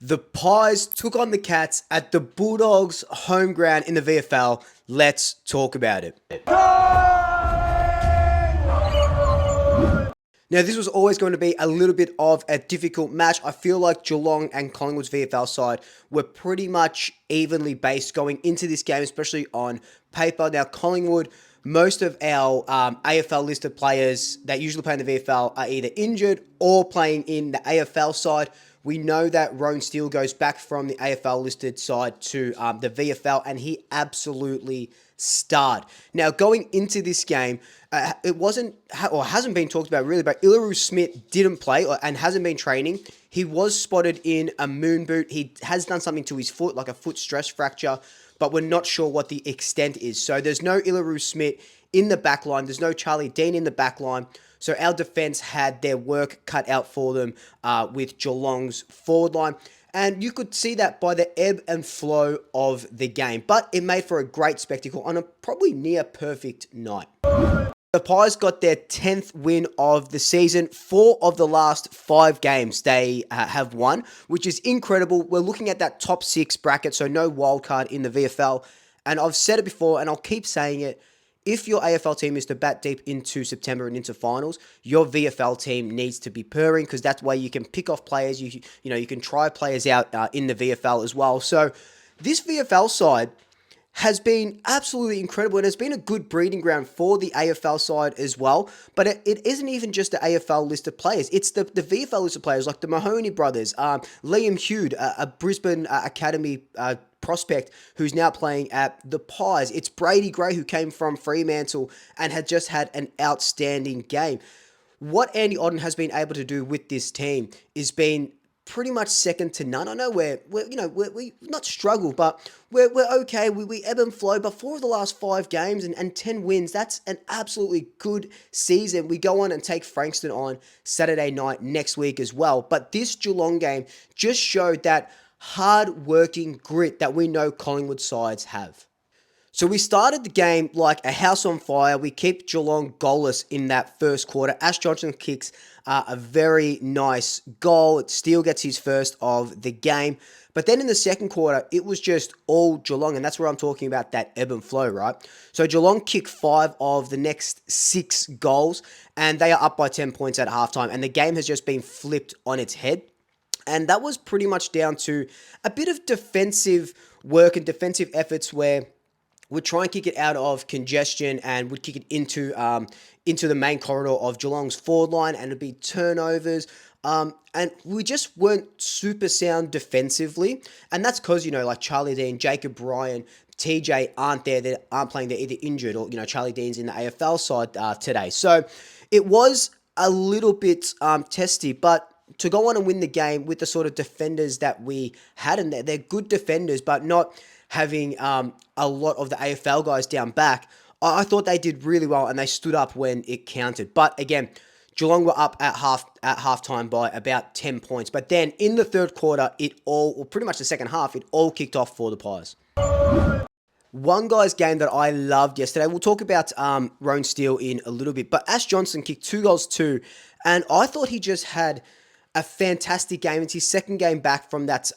The Pies took on the Cats at the Bulldogs' home ground in the VFL. Let's talk about it. Now, this was always going to be a little bit of a difficult match. I feel like Geelong and Collingwood's VFL side were pretty much evenly based going into this game, especially on paper. Now, Collingwood, most of our AFL listed players that usually play in the VFL are either injured or playing in the AFL side. We know that Roan Steele goes back from the AFL listed side to the VFL, and he absolutely starred. Now, going into this game, it wasn't or hasn't been talked about really, but Ilaru Smith didn't play and hasn't been training. He was spotted in a moon boot. He has done something to his foot, like a foot stress fracture, but we're not sure what the extent is. So there's no Ilaru Smith in the back line. There's no Charlie Dean in the back line. So our defense had their work cut out for them with Geelong's forward line. And you could see that by the ebb and flow of the game. But it made for a great spectacle on a probably near perfect night. The Pies got their 10th win of the season. 4 of the last 5 games they have won, which is incredible. We're looking at that top 6 bracket, so no wildcard in the VFL. And I've said it before, and I'll keep saying it. If your AFL team is to bat deep into September and into finals, your VFL team needs to be purring, because that's where you can pick off players. You can try players out in the VFL as well. So this VFL side has been absolutely incredible, and has been a good breeding ground for the AFL side as well. But it isn't even just the AFL listed players. It's the VFL listed players like the Mahoney brothers, Liam Hude, a Brisbane Academy prospect who's now playing at the Pies. It's Brady Grey, who came from Fremantle and had just had an outstanding game. What Andy Otten has been able to do with this team is been pretty much second to none. I know we're not struggle, but we're okay. We ebb and flow, but 4 of the last 5 games and 10 wins, that's an absolutely good season. We go on and take Frankston on Saturday night next week as well. But this Geelong game just showed that hard-working grit that we know Collingwood sides have. So we started the game like a house on fire. We keep Geelong goalless in that first quarter. Ash Johnson kicks a very nice goal. Steele gets his first of the game. But then in the second quarter, it was just all Geelong, and that's where I'm talking about that ebb and flow, right? So Geelong kicked 5 of the next 6 goals, and they are up by 10 points at halftime, and the game has just been flipped on its head. And that was pretty much down to a bit of defensive work and defensive efforts where would try and kick it out of congestion and would kick it into the main corridor of Geelong's forward line, and it'd be turnovers. And we just weren't super sound defensively. And that's because, like Charlie Dean, Jacob Ryan, TJ aren't there. They aren't playing. They're either injured or, Charlie Dean's in the AFL side today. So it was a little bit testy, but to go on and win the game with the sort of defenders that we had, and they're good defenders, but not having a lot of the AFL guys down back, I thought they did really well, and they stood up when it counted. But again, Geelong were up at halftime by about 10 points. But then in the third quarter, pretty much the second half, it all kicked off for the Pies. One guy's game that I loved yesterday, we'll talk about Roan Steele in a little bit, but Ash Johnson kicked 2 goals too, and I thought he just had a fantastic game. It's his second game back from that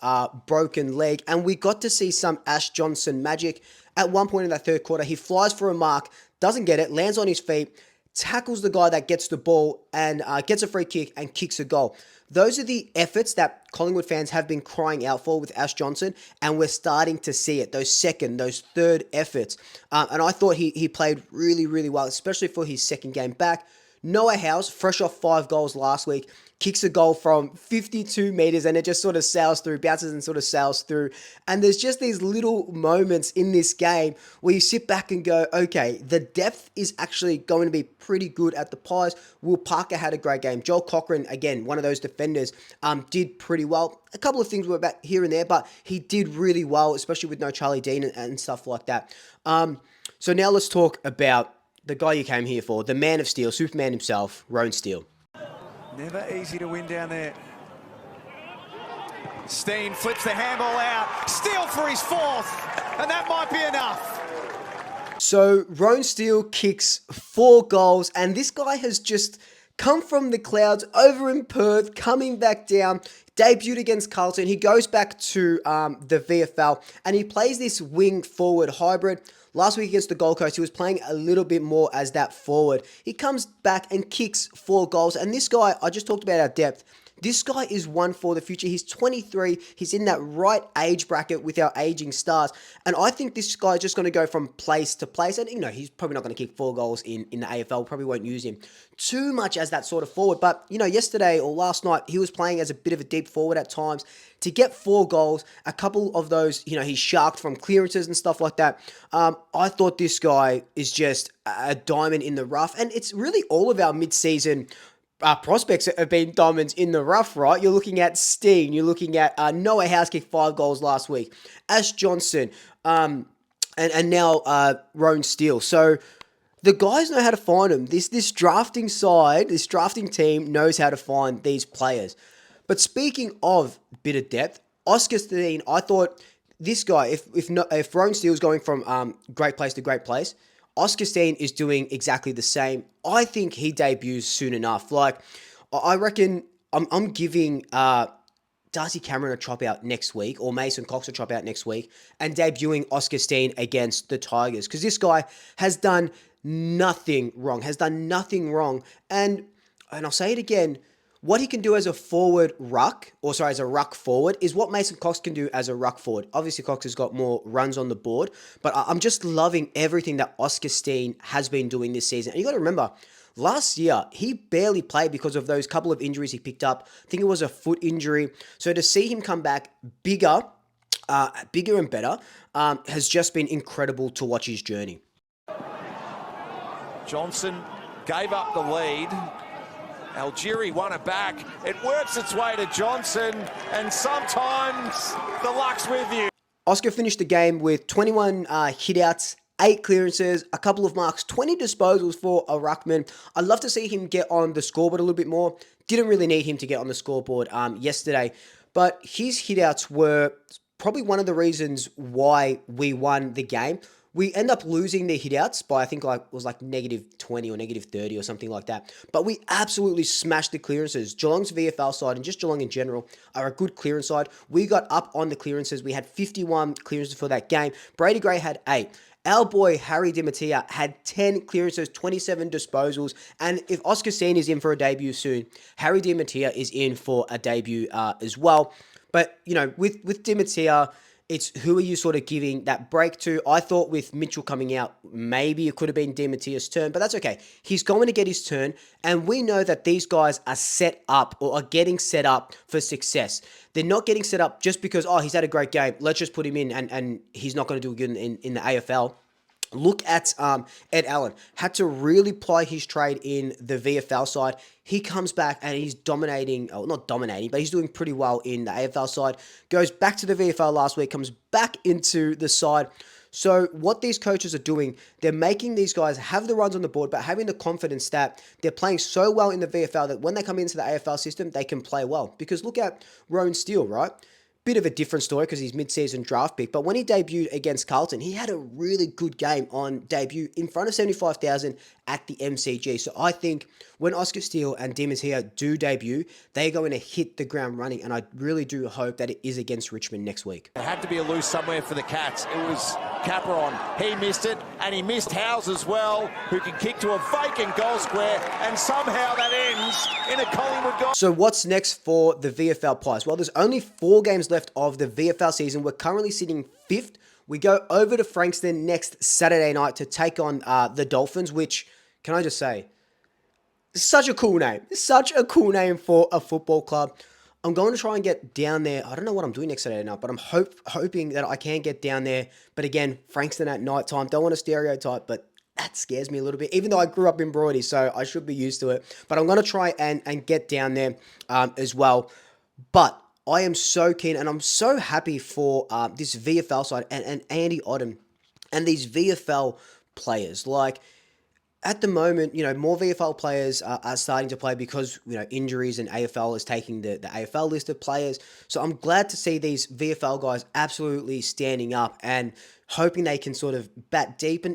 broken leg, and we got to see some Ash Johnson magic. At one point in that third quarter, he flies for a mark, doesn't get it, lands on his feet, tackles the guy that gets the ball, and gets a free kick and kicks a goal. Those are the efforts that Collingwood fans have been crying out for with Ash Johnson, and we're starting to see it, those second, those third efforts. And I thought he played really, really well, especially for his second game back. Noah House, fresh off 5 goals last week, kicks a goal from 52 meters, and it just sort of sails through, bounces and sort of sails through. And there's just these little moments in this game where you sit back and go, okay, the depth is actually going to be pretty good at the Pies. Will Parker had a great game. Joel Cochran, again, one of those defenders, did pretty well. A couple of things were about here and there, but he did really well, especially with no Charlie Dean and stuff like that. So now let's talk about the guy you came here for, the man of steel, Superman himself, Roan Steele. Never easy to win down there. Stein flips the handball out. Steele for his 4th, and that might be enough. So Roan Steele kicks 4 goals, and this guy has just come from the clouds over in Perth, coming back down, debuted against Carlton. He goes back to the VFL and he plays this wing forward hybrid. Last week against the Gold Coast, he was playing a little bit more as that forward. He comes back and kicks 4 goals. And this guy, I just talked about our depth. This guy is one for the future. He's 23. He's in that right age bracket with our aging stars. And I think this guy is just going to go from place to place. And, he's probably not going to kick 4 goals in the AFL. Probably won't use him too much as that sort of forward. But, yesterday or last night, he was playing as a bit of a deep forward at times. To get 4 goals, a couple of those, he sharked from clearances and stuff like that. I thought this guy is just a diamond in the rough. And it's really all of our mid-season prospects have been diamonds in the rough, right? You're looking at Steene. You're looking at Noah House kicked 5 goals last week. Ash Johnson, and now Roan Steele. So the guys know how to find them. This drafting side, this drafting team knows how to find these players. But speaking of bit of depth, Oscar Steene, I thought this guy, if Roan Steele is going from great place to great place, Oscar Steene is doing exactly the same. I think he debuts soon enough. Like, I reckon I'm giving Darcy Cameron a chop out next week, or Mason Cox a chop out next week, and debuting Oscar Steene against the Tigers. Because this guy has done nothing wrong. And I'll say it again, what he can do as a as a ruck forward, is what Mason Cox can do as a ruck forward. Obviously, Cox has got more runs on the board, but I'm just loving everything that Oscar Steene has been doing this season. And you got to remember, last year, he barely played because of those couple of injuries he picked up. I think it was a foot injury. So to see him come back bigger and better, has just been incredible to watch his journey. Johnson gave up the lead. Algieri won it back. It works its way to Johnson, and sometimes the luck's with you. Oscar finished the game with 21 hitouts, 8 clearances, a couple of marks, 20 disposals for a ruckman. I'd love to see him get on the scoreboard a little bit more. Didn't really need him to get on the scoreboard yesterday, but his hitouts were probably one of the reasons why we won the game. We end up losing the hitouts by, I think, it was -20 or -30 or something like that. But we absolutely smashed the clearances. Geelong's VFL side, and just Geelong in general, are a good clearance side. We got up on the clearances. We had 51 clearances for that game. Brady Grey had 8. Our boy Harry DeMattia had 10 clearances, 27 disposals. And if Oscar Steene is in for a debut soon, Harry DeMattia is in for a debut as well. But, with DeMattia, it's who are you sort of giving that break to? I thought with Mitchell coming out, maybe it could have been DeMattia's turn, but that's okay. He's going to get his turn, and we know that these guys are set up or are getting set up for success. They're not getting set up just because, he's had a great game, let's just put him in, and he's not going to do good in the AFL. Look at Ed Allen. Had to really ply his trade in the VFL side. He comes back and he's dominating, not dominating, but he's doing pretty well in the AFL side. Goes back to the VFL last week, comes back into the side. So what these coaches are doing, they're making these guys have the runs on the board, but having the confidence that they're playing so well in the VFL that when they come into the AFL system, they can play well. Because look at Roan Steele, right? Bit of a different story because he's mid-season draft pick, but when he debuted against Carlton, he had a really good game on debut in front of 75,000 at the MCG. So I think when Oscar Steele and DeMattia do debut, they're going to hit the ground running, and I really do hope that it is against Richmond next week. It had to be a loose somewhere for the Cats. It was Caperon. He missed it, and he missed Howes as well, who can kick to a vacant goal square, and somehow that ends in a Collingwood goal. So what's next for the VFL Pies? Well, there's only 4 games left of the VFL season. We're currently sitting 5th. We go over to Frankston next Saturday night to take on the Dolphins, which, can I just say, such a cool name. Such a cool name for a football club. I'm going to try and get down there. I don't know what I'm doing next Saturday night, but I'm hoping that I can get down there. But again, Frankston at night time. Don't want to stereotype, but that scares me a little bit, even though I grew up in Broady, so I should be used to it. But I'm going to try and get down there as well. But I am so keen, and I'm so happy for this VFL side and Andy Otten and these VFL players. Like, At the moment, more VFL players are starting to play because, injuries, and AFL is taking the AFL list of players. So I'm glad to see these VFL guys absolutely standing up and hoping they can sort of bat deep.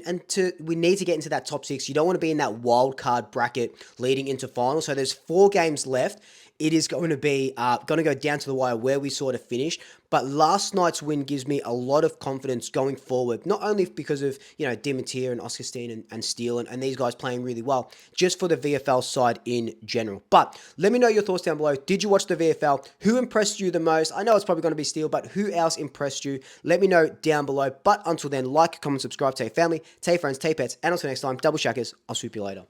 We need to get into that top six. You don't want to be in that wild card bracket leading into finals. So there's 4 games left. It is going to be going to go down to the wire where we sort of finish. But last night's win gives me a lot of confidence going forward, not only because of, DeMattia and Oscar Steene and Steele and these guys playing really well, just for the VFL side in general. But let me know your thoughts down below. Did you watch the VFL? Who impressed you the most? I know it's probably going to be Steele, but who else impressed you? Let me know down below. But until then, like, comment, subscribe, tell your family, tell your friends, tell your pets, and until next time, double shackers. I'll swoop you later.